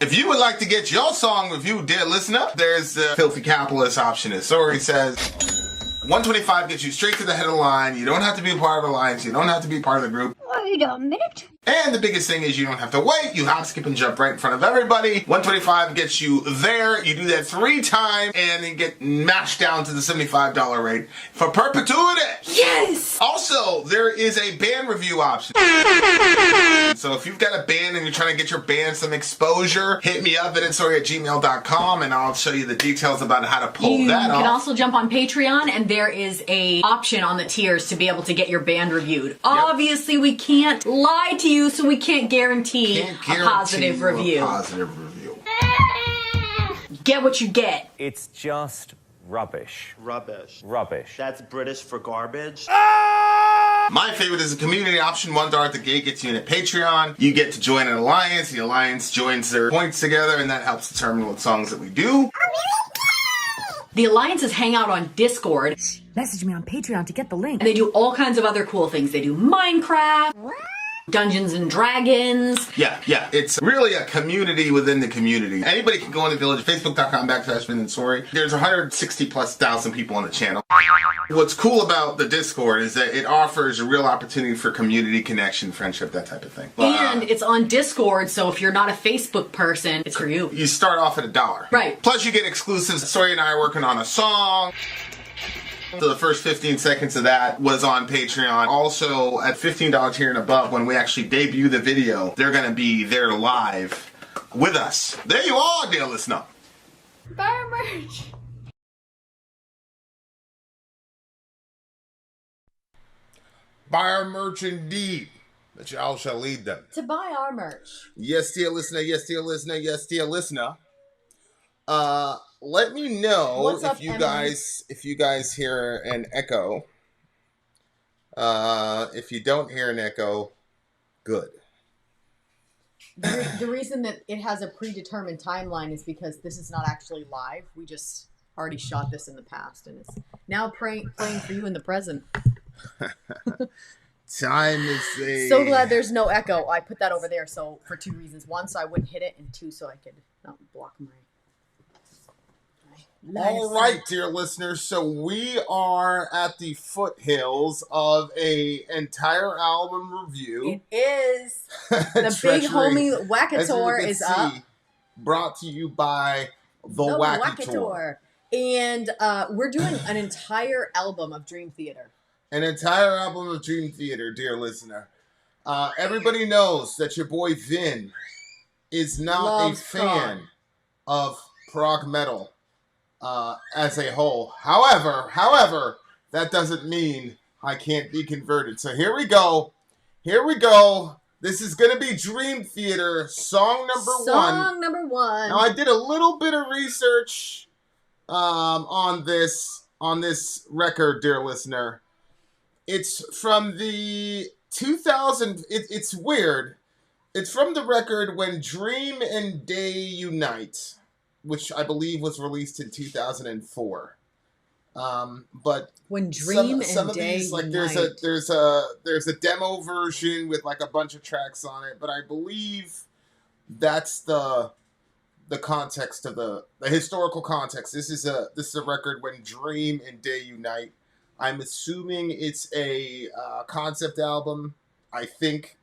If you would like to get your song reviewed, dear listener, there's the filthy capitalist option, as Sori says. 125 gets you straight to the head of the line. You don't have to be a part of the alliance. You don't have to be part of the group. Wait a minute. And the biggest thing is you don't have to wait. You hop, skip, and jump right in front of everybody. 125 gets you there. You do that 3 times and then get mashed down to the $75 rate for perpetuity. Yes! Also, there is a band review option. So if you've got a band and you're trying to get your band some exposure, hit me up at insori@gmail.com and I'll show you the details about how to pull that off. You can also jump on Patreon and there is a option on the tiers to be able to get your band reviewed. Yep. Obviously, we can't lie to you, so we can't guarantee a positive review. Get what you get. It's just rubbish. Rubbish. Rubbish. That's British for garbage. My favorite is a community option. $1 at the gate gets you in a Patreon. You get to join an alliance. The alliance joins their points together, and that helps determine what songs that we do. The alliances hang out on Discord. Message me on Patreon to get the link. And they do all kinds of other cool things. They do Minecraft, Dungeons and Dragons. Yeah. It's really a community within the community. Anybody can go on the village, facebook.com/VillageXchange. There's 160,000+ people on the channel. What's cool about the Discord is that it offers a real opportunity for community connection, friendship, that type of thing. And it's on Discord, so if you're not a Facebook person, it's for you. You start off at $1. Right. Plus you get exclusives. Sori and I are working on a song. So the first 15 seconds of that was on Patreon. Also, at $15 tier and above, when we actually debut the video, they're going to be there live with us. There you are, dear listener. Buy our merch. Buy our merch indeed, that y'all shall lead them. To buy our merch. Yes, dear listener. Yes, dear listener. Yes, dear listener. Let me know if you guys hear an echo. If you don't hear an echo, good. The reason that it has a predetermined timeline is because this is not actually live. We just already shot this in the past, and it's now playing for you in the present. Time is a... So glad there's no echo. I put that over there so for 2 reasons. 1, so I wouldn't hit it, and 2, so I could not block my... All right, dear listeners. So we are at the foothills of a entire album review. It is. The big homie Wackator is up. Brought to you by the Wackator. And we're doing an entire album of Dream Theater. An entire album of Dream Theater, dear listener. Everybody knows that your boy Vin is not a fan of prog metal. As a whole. However, that doesn't mean I can't be converted. So here we go. This is going to be Dream Theater, song number 1. Song number 1. Now, I did a little bit of research on this record, dear listener. It's from the 2000... It's weird. It's from the record When Dream and Day Unite, which I believe was released in 2004. But when Dream some and of Day these, like Unite. there's a demo version with like a bunch of tracks on it, but I believe that's the context of the historical context. This is a record When Dream and Day Unite. I'm assuming it's a concept album. I think.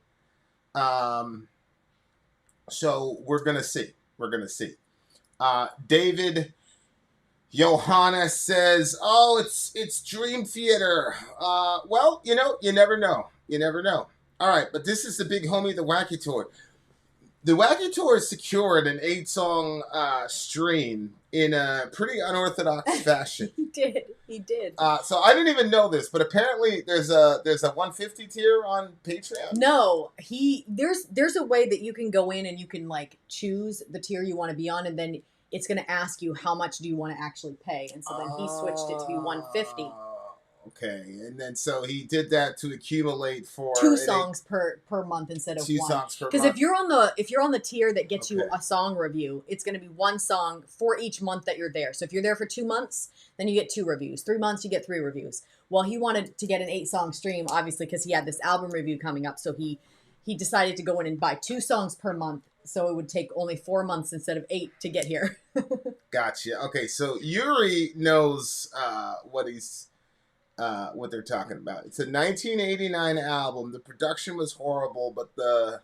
So we're gonna see. David Johanna says, "Oh, it's Dream Theater." Well, you never know. All right, but this is the big homie, the Wackator. The Wackator secured an 8-song stream in a pretty unorthodox fashion. He did. So I didn't even know this, but apparently there's a 150 tier on Patreon. No, there's a way that you can go in and you can like choose the tier you want to be on, and then it's going to ask you how much do you want to actually pay, and so then he switched it to be 150. Okay, and then so he did that to accumulate for 2 songs per month instead of 2 1. songs per month. Because if you're on the tier that gets you a song review, it's going to be 1 song for each month that you're there. So if you're there for 2 months, then you get 2 reviews. 3 months, you get 3 reviews. Well, he wanted to get an 8-song stream, obviously, because he had this album review coming up. So he decided to go in and buy 2 songs per month, so it would take only 4 months instead of 8 to get here. Gotcha. Okay, so Yuri knows what they're talking about. It's a 1989 album. The production was horrible, but the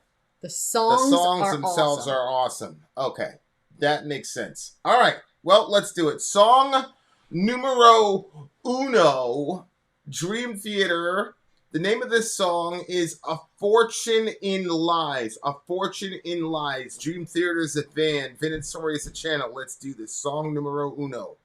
songs themselves are awesome. Okay, that makes sense. All right, well, let's do it. Song numero uno, Dream Theater. The name of this song is A Fortune in Lies. A Fortune in Lies. Dream Theater is a band. Vin and Sori is a channel. Let's do this. Song numero uno.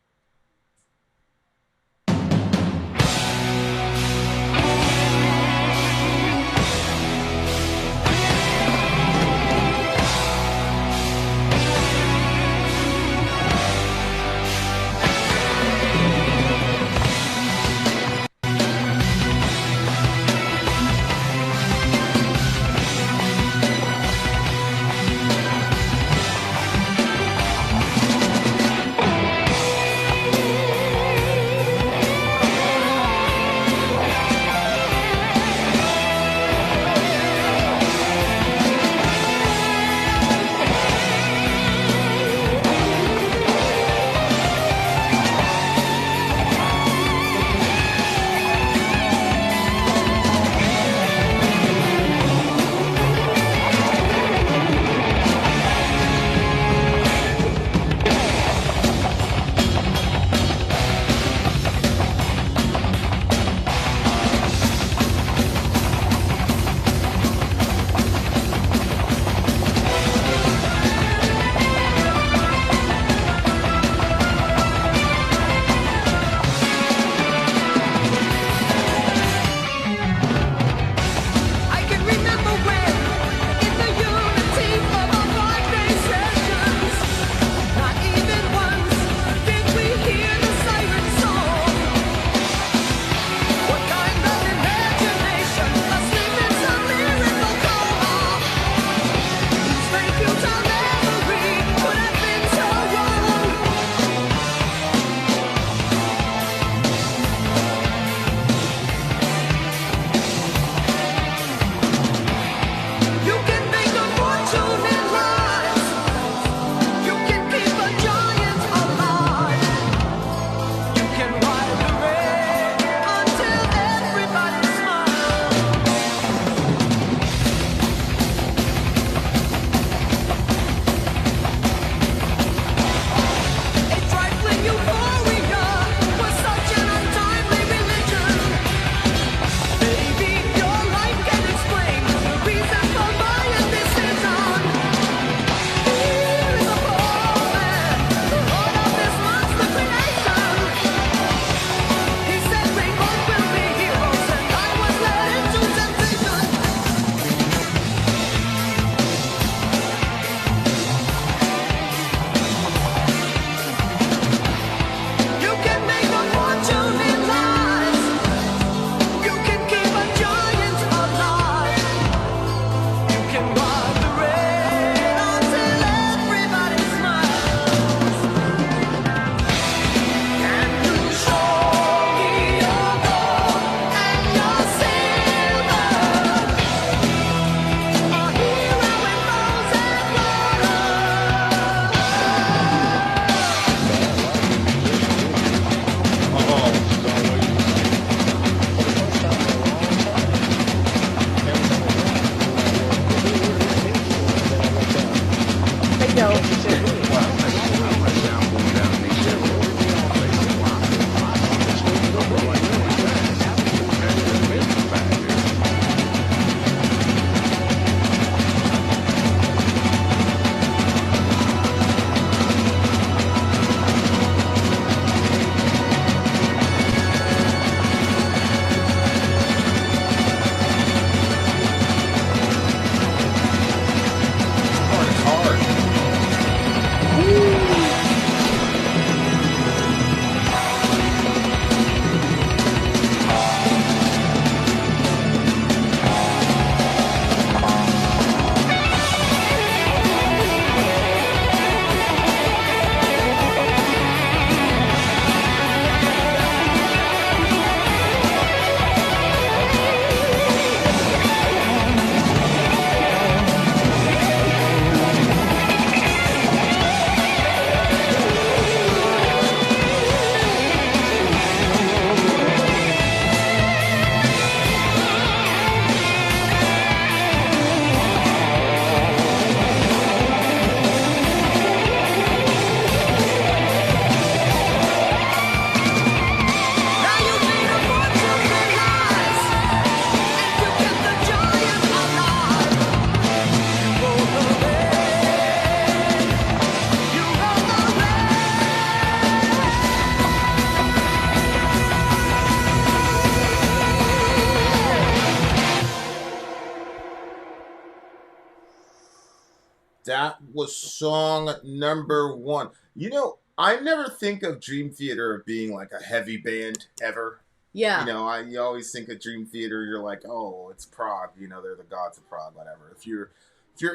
was song number 1. You know, I never think of Dream Theater being like a heavy band ever. Yeah. You know, you always think of Dream Theater, you're like, oh, it's prog. You know, they're the gods of prog, whatever. If you're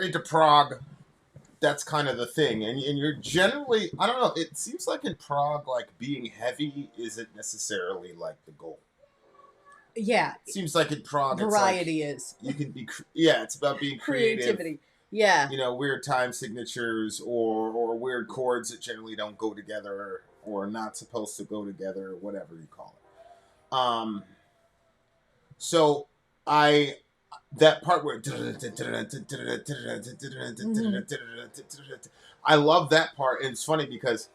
into prog, that's kind of the thing. And you're generally, I don't know, it seems like in prog, like being heavy isn't necessarily like the goal. Yeah. It seems like in prog, variety it's like is. you can be, it's about being creative. Creativity. Yeah. You know, weird time signatures or weird chords that generally don't go together or not supposed to go together, or whatever you call it. So that part where I love that part, and it's funny because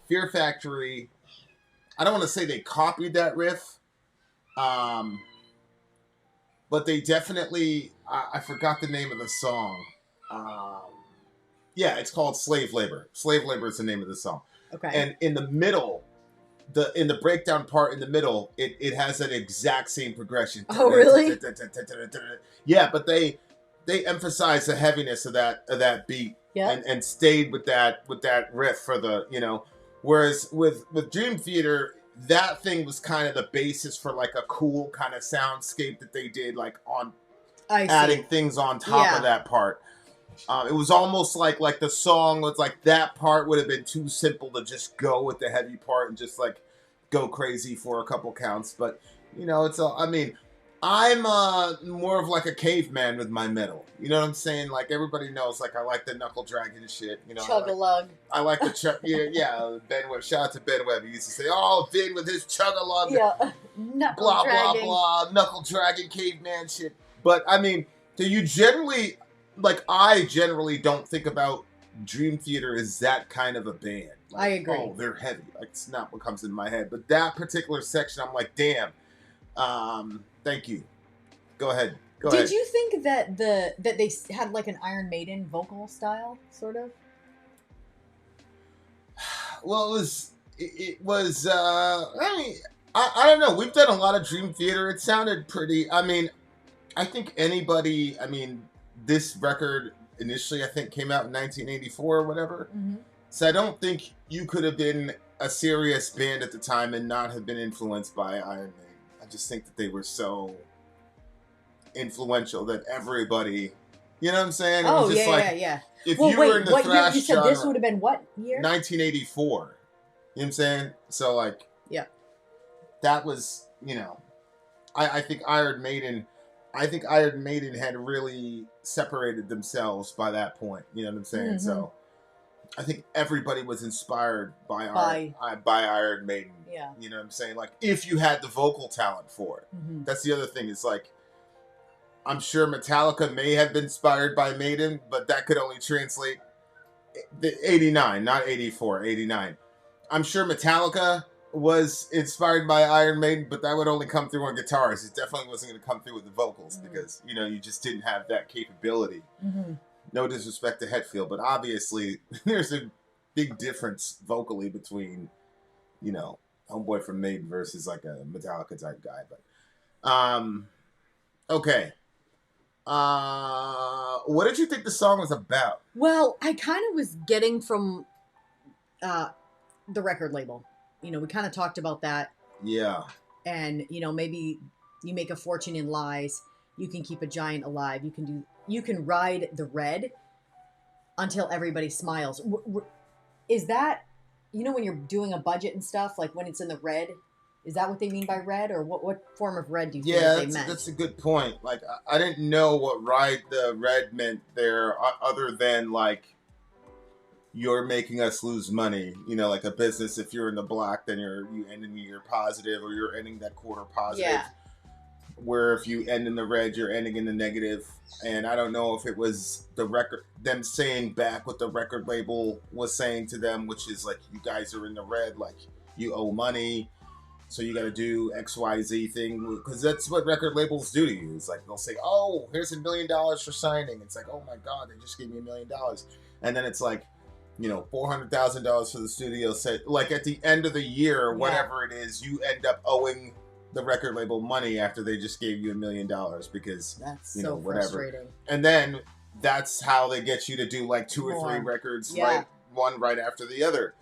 Fear Factory, I don't want to say they copied that riff, but they definitely, I forgot the name of the song. Yeah, it's called Slave Labor. Slave Labor is the name of the song. Okay. And in the middle, in the breakdown part in the middle, it has that exact same progression. Oh, really? Yeah, but they emphasize the heaviness of that beat, and stayed with that riff for the, you know. Whereas with Dream Theater, that thing was kind of the basis for like a cool kind of soundscape that they did, like on adding things on top of that part. It was almost like the song was like that part would have been too simple to just go with the heavy part and just like go crazy for a couple counts. But you know, I mean, I'm more of like a caveman with my metal. You know what I'm saying? Like everybody knows, like I like the knuckle dragging shit. You know, Chug-a-lug. I like the Ben Webb. Shout out to Ben Webb. He used to say, "Oh, Vin with his chug-a-lug, Knuckle blah dragging. blah blah, knuckle dragging caveman shit." But I mean, do you generally? Like, I generally don't think about Dream Theater as that kind of a band. Like, I agree. Oh, they're heavy. Like, it's not what comes in my head. But that particular section, I'm like, damn. Thank you. Go ahead. Did you think that that they had like an Iron Maiden vocal style, sort of? Well, it was. I mean, I don't know. We've done a lot of Dream Theater. It sounded pretty. I mean, I think anybody. I mean. This record initially, I think, came out in 1984 or whatever. Mm-hmm. So I don't think you could have been a serious band at the time and not have been influenced by Iron Maiden. I just think that they were so influential that everybody, you know what I'm saying? It was just yeah. If you were in the thrash you said genre, this would have been what year? 1984. You know what I'm saying? So like, that was, you know, I think Iron Maiden had really separated themselves by that point. You know what I'm saying? Mm-hmm. So I think everybody was inspired by Iron Maiden. Yeah. You know what I'm saying? Like, if you had the vocal talent for it. Mm-hmm. That's the other thing. Is like, I'm sure Metallica may have been inspired by Maiden, but that could only translate 89, not 84, 89. I'm sure Metallica was inspired by Iron Maiden, but that would only come through on guitars. It definitely wasn't going to come through with the vocals because, you know, you just didn't have that capability. Mm-hmm. No disrespect to Hetfield, but obviously there's a big difference vocally between, you know, Homeboy from Maiden versus like a Metallica type guy. But, okay. What did you think the song was about? Well, I kind of was getting from the record label. You know, we kind of talked about that. Yeah. And, you know, maybe you make a fortune in lies. You can keep a giant alive. You can ride the red until everybody smiles. Is that, you know, when you're doing a budget and stuff, like when it's in the red, is that what they mean by red? Or what form of red do you think they meant? Yeah, that's a good point. Like, I didn't know what ride the red meant there other than like, you're making us lose money, you know, like a business. If you're in the black, then you end in the year positive, or you're ending that quarter positive. Yeah. Where if you end in the red, you're ending in the negative. And I don't know if it was them saying back what the record label was saying to them, which is like, you guys are in the red, like you owe money, so you got to do XYZ thing, because that's what record labels do to you. It's like they'll say, "Oh, here's $1 million for signing." It's like, "Oh my God, they just gave me $1 million," and then it's like, you know, $400,000 for the studio set. Like at the end of the year, or whatever it is, you end up owing the record label money after they just gave you $1 million because that's you know, so whatever. Frustrating. And then that's how they get you to do like 2 or 3 records one right after the other.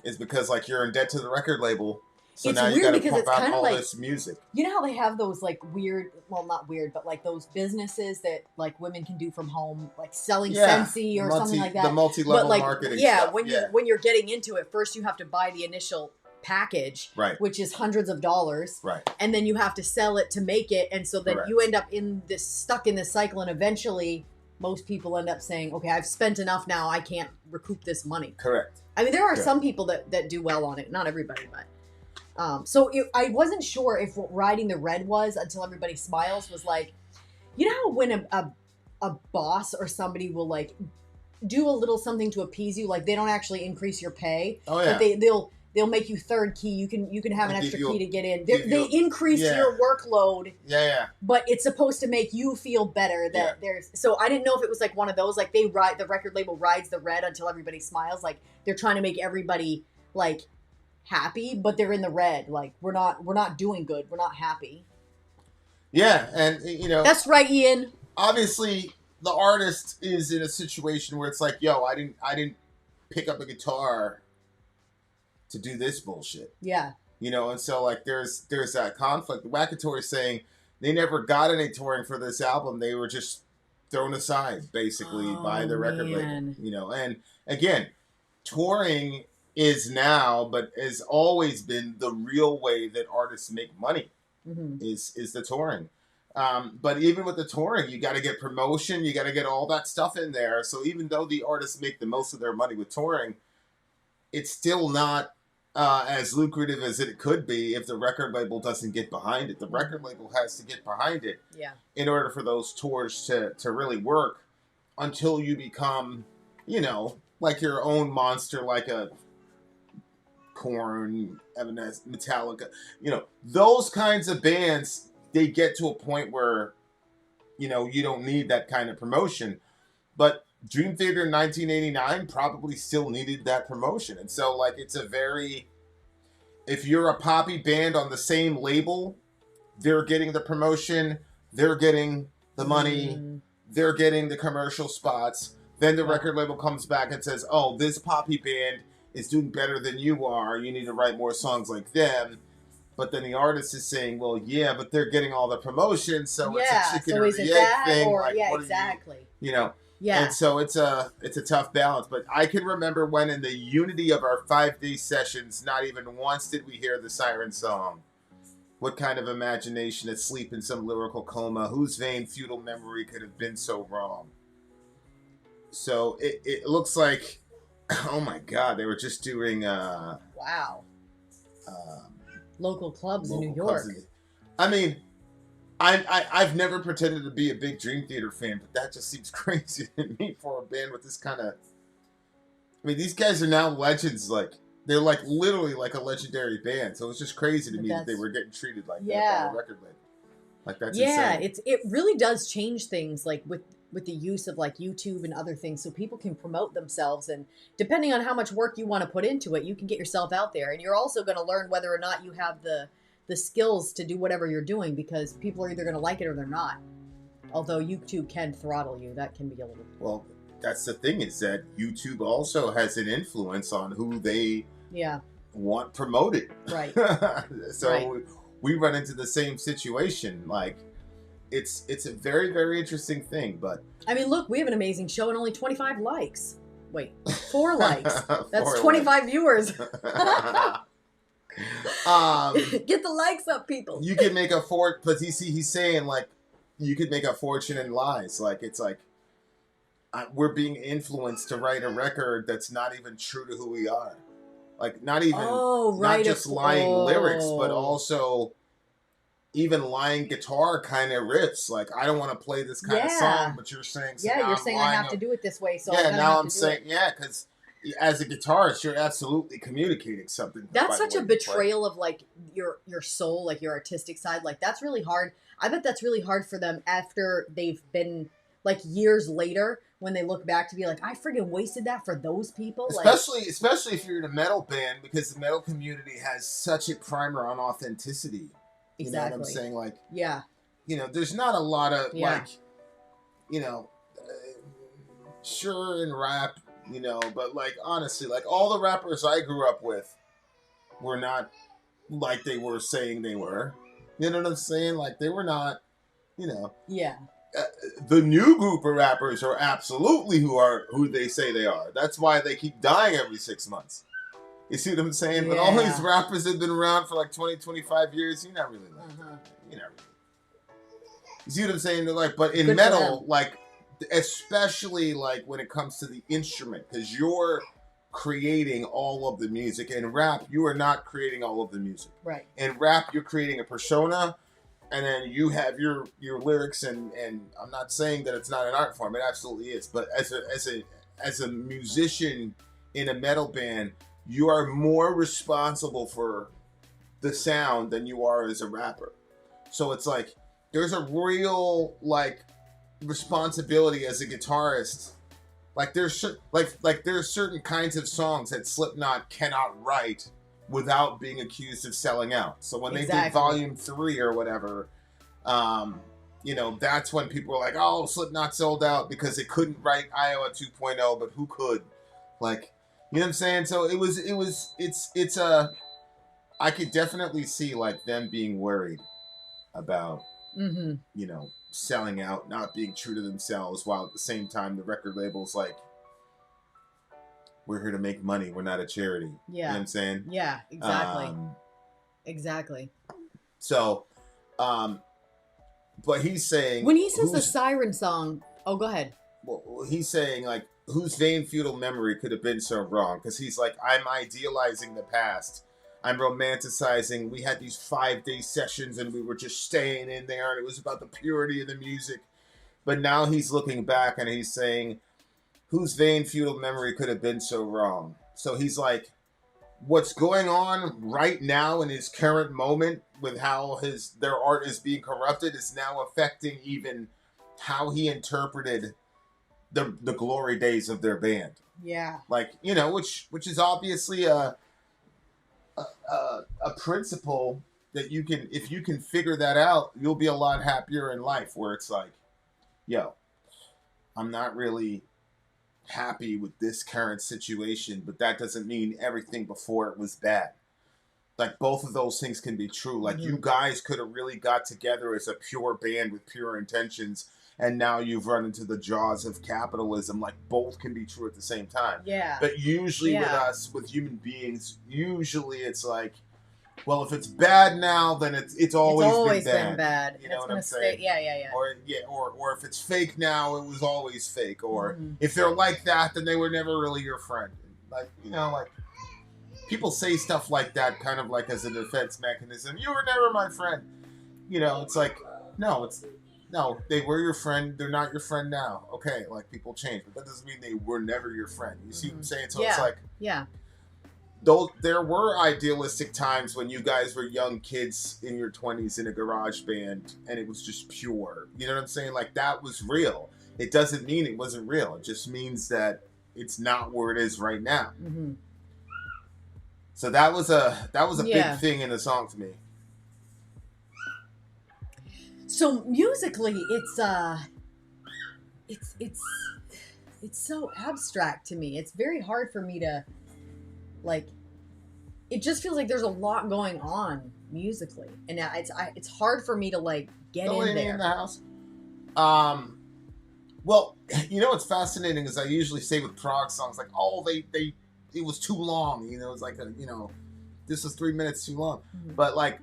Is because like you're in debt to the record label. So it's now you weird got to because pump it's out kind of all like this music. You know how they have those like weird, well, not weird, but like those businesses that like women can do from home, like selling Scentsy or something like that. The multi-level like, marketing yeah, stuff. When you're getting into it, first you have to buy the initial package, right, which is hundreds of dollars, right, and then you have to sell it to make it, and so then correct, you end up stuck in this cycle, and eventually most people end up saying, okay, I've spent enough now, I can't recoup this money. Correct. I mean, there are some people that do well on it, not everybody, but. I wasn't sure if what Riding the Red was until Everybody Smiles was like, you know how when a boss or somebody will like do a little something to appease you, like they don't actually increase your pay. Oh yeah. But they'll make you third key. You can have an extra key to get in. They increase your workload. Yeah, yeah. But it's supposed to make you feel better that there's. So I didn't know if it was like one of those, like the record label rides the red until everybody smiles. Like they're trying to make everybody like happy, but they're in the red. Like we're not doing good. We're not happy. Yeah, and you know that's right, Ian. Obviously, the artist is in a situation where it's like, yo, I didn't pick up a guitar to do this bullshit. Yeah. You know, and so like there's that conflict. Wackatory saying they never got any touring for this album. They were just thrown aside basically by the record label. You know, and again, touring is now, but has always been the real way that artists make money. Is the touring. But even with the touring, you got to get promotion, you got to get all that stuff in there. So even though the artists make the most of their money with touring, it's still not as lucrative as it could be if the record label doesn't get behind it. The record label has to get behind it in order for those tours to really work until you become, you know, like your own monster, like a Korn, Evanescence, Metallica, you know, those kinds of bands, they get to a point where, you know, you don't need that kind of promotion. But Dream Theater in 1989 probably still needed that promotion. And so, like, it's a very, if you're a poppy band on the same label, they're getting the promotion, they're getting the money, they're getting the commercial spots. Then the record label comes back and says, oh, this poppy band is doing better than you are. You need to write more songs like them. But then the artist is saying, well, yeah, but they're getting all the promotion, so it's a chicken or the egg thing. Or, like, yeah, exactly. You know? Yeah. And so it's a tough balance. But I can remember when in the unity of our 5-day sessions, not even once did we hear the Siren song. What kind of imagination asleep in some lyrical coma? Whose vain, futile memory could have been so wrong? So it looks like, oh my God, they were just doing wow. Local clubs in New York. I mean, I've never pretended to be a big Dream Theater fan, but that just seems crazy to me for a band with this kind of. I mean, these guys are now legends. Like they're like literally like a legendary band. So it's just crazy to me that they were getting treated like that by the record label. Like that's insane. it really does change things. Like with the use of like YouTube and other things, so people can promote themselves, and depending on how much work you want to put into it, you can get yourself out there, and you're also going to learn whether or not you have the skills to do whatever you're doing, because people are either going to like it or they're not. Although YouTube can throttle you, that can be a little. Well, that's the thing, is that YouTube also has an influence on who they want promoted. Right. So we run into the same situation. Like it's a very, very interesting thing. But I mean, look, we have an amazing show and only 25 likes. Wait, 4 likes. That's 4 25 viewers. Get the likes up, people. You can make a fortune, but he's saying like you could make a fortune in lies. Like it's like we're being influenced to write a record that's not even true to who we are. Like not even not just lying lyrics, but also even lying guitar kind of riffs. Like I don't want to play this kind of song, but you're saying you're saying I have to do it this way. So now I'm saying because. As a guitarist, you're absolutely communicating something. That's such a betrayal of like your soul, like your artistic side. Like that's really hard. I bet that's really hard for them after they've been like years later when they look back to be like, I friggin' wasted that for those people. Especially if you're in a metal band, because the metal community has such a primer on authenticity. You know what I'm saying? Like, you know, there's not a lot of like, you know, sure in rap, you know, but like honestly, like all the rappers I grew up with were not like they were saying they were. You know what I'm saying? Like they were not, you know. Yeah. The new group of rappers are absolutely who they say they are. That's why they keep dying every 6 months. You see what I'm saying? But all these rappers that have been around for like 20, 25 years, you're not really like that. You're not really. You see what I'm saying? They're like, but in Good metal, like, especially like when it comes to the instrument, because you're creating all of the music. In rap, you are not creating all of the music. Right. In rap, you're creating a persona, and then you have your lyrics, and I'm not saying that it's not an art form. It absolutely is. But as a musician in a metal band, you are more responsible for the sound than you are as a rapper. So it's like there's a real like responsibility as a guitarist. Like there's certain kinds of songs that Slipknot cannot write without being accused of selling out. So when they did Volume 3 or whatever, you know, that's when people were like, "Oh, Slipknot sold out because they couldn't write Iowa 2.0, but who could?" Like, you know what I'm saying? So it's I could definitely see like them being worried about, you know, selling out, not being true to themselves, while at the same time the record label's like, we're here to make money, we're not a charity. Yeah. You know what I'm saying? Yeah, exactly. Exactly. So, but he's saying, when he says the siren song, oh, go ahead. Well, he's saying like, whose vain feudal memory could have been so wrong? Because he's like, I'm idealizing the past. I'm romanticizing. We had these 5-day sessions and we were just staying in there and it was about the purity of the music. But now he's looking back and he's saying, whose vain feudal memory could have been so wrong? So he's like, what's going on right now in his current moment with how their art is being corrupted is now affecting even how he interpreted the glory days of their band. Yeah. Like, you know, which is obviously a principle that you can, if you can figure that out, you'll be a lot happier in life, where it's like, yo, I'm not really happy with this current situation, but that doesn't mean everything before it was bad. Like, both of those things can be true. Like, you guys could have really got together as a pure band with pure intentions, and now you've run into the jaws of capitalism. Like, both can be true at the same time. Yeah. But usually with us, with human beings, usually it's like, well, if it's bad now, then it's always been bad. You know what I'm saying? Yeah. Or if it's fake now, it was always fake. Or if they're like that, then they were never really your friend. Like, you know, like, people say stuff like that kind of like as a defense mechanism. You were never my friend. You know, it's like, no, they were your friend. They're not your friend now. Okay, like, people change, but that doesn't mean they were never your friend. You see what I'm saying? So it's like, though there were idealistic times when you guys were young kids in your 20s in a garage band and it was just pure. You know what I'm saying? Like, that was real. It doesn't mean it wasn't real. It just means that it's not where it is right now. So that was a big thing in the song to me. So musically, it's so abstract to me. It's very hard for me to, like, it just feels like there's a lot going on musically, and it's hard for me to like get in there. In the house. Well, you know what's fascinating is I usually say with prog songs, like, oh, it was too long. You know, it's like this was 3 minutes too long. But like,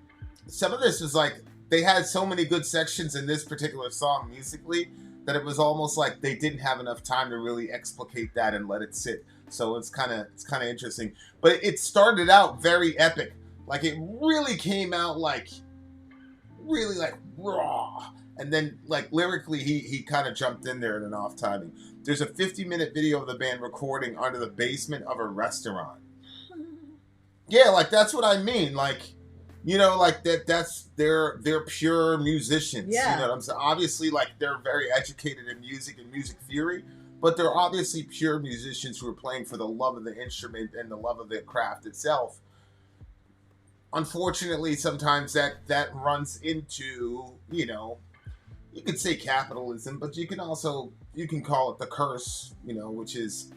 some of this was like, they had so many good sections in this particular song musically that it was almost like they didn't have enough time to really explicate that and let it sit. So it's kind of interesting. But it started out very epic. Like, it really came out like really like raw. And then like lyrically he kind of jumped in there in an off timing. There's a 50-minute video of the band recording under the basement of a restaurant. Yeah, like, that's what I mean. Like, you know, like that's they're pure musicians. Yeah. You know what I'm saying? Obviously, like, they're very educated in music and music theory, but they're obviously pure musicians who are playing for the love of the instrument and the love of the craft itself. Unfortunately, sometimes that runs into, you know, you could say capitalism, but you can also you can call it the curse, which is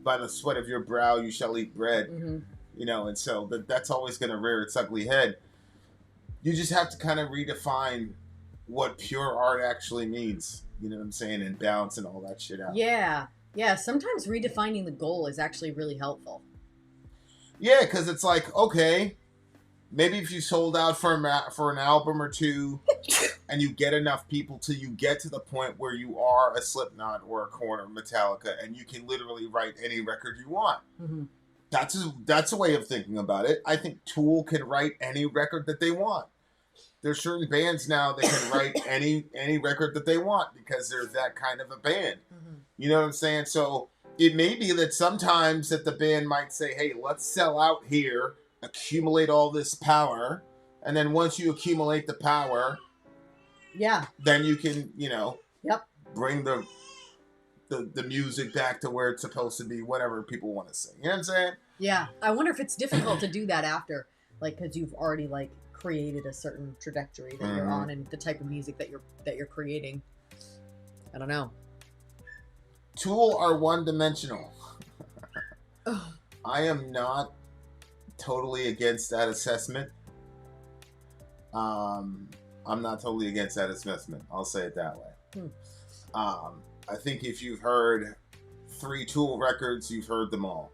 by the sweat of your brow you shall eat bread, and so that's always going to rear its ugly head. You just have to kind of redefine what pure art actually means, you know what I'm saying, and balancing all that shit out. Yeah. Sometimes redefining the goal is actually really helpful. Yeah, because it's like, okay, maybe if you sold out for an album or two, and you get enough people till you get to the point where you are a Slipknot or a Korn or Metallica, and you can literally write any record you want. That's a way of thinking about it. I think Tool can write any record that they want. There's certain bands now that can write any record that they want because they're that kind of a band. You know what I'm saying? So it may be that sometimes that the band might say, hey, let's sell out here, accumulate all this power, and then once you accumulate the power, then you can, bring the music back to where it's supposed to be, whatever people want to sing. You know what I'm saying? Yeah. I wonder if it's difficult to do that after, because you've already created a certain trajectory that you're on and the type of music that you're creating. I don't know. Tool are one-dimensional. I am not totally against that assessment. I'm not totally against that assessment. I'll say it that way. I think if you've heard 3 Tool records, you've heard them all.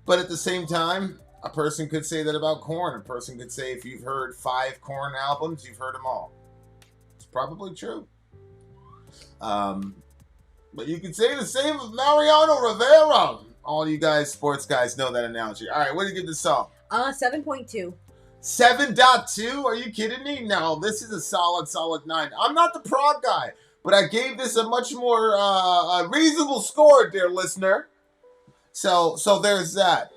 But at the same time, a person could say that about Korn. A person could say if you've heard 5 Korn albums, you've heard them all. It's probably true. But you can say the same of Mariano Rivera. All you guys, sports guys, know that analogy. All right, what do you give this song? 7.2. 7.2? Are you kidding me? No, this is a solid 9. I'm not the prog guy, but I gave this a much more reasonable score, dear listener. So there's that.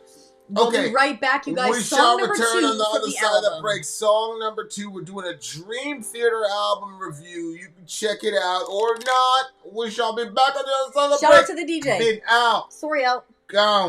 We'll be right back, you guys. We song shall return on the other side of the album. break. Song number 2, we're doing a Dream Theater album review. You can check it out or not. We shall be back on the other side of the break. Shout out to the DJ. Been out. Sori out. Gone.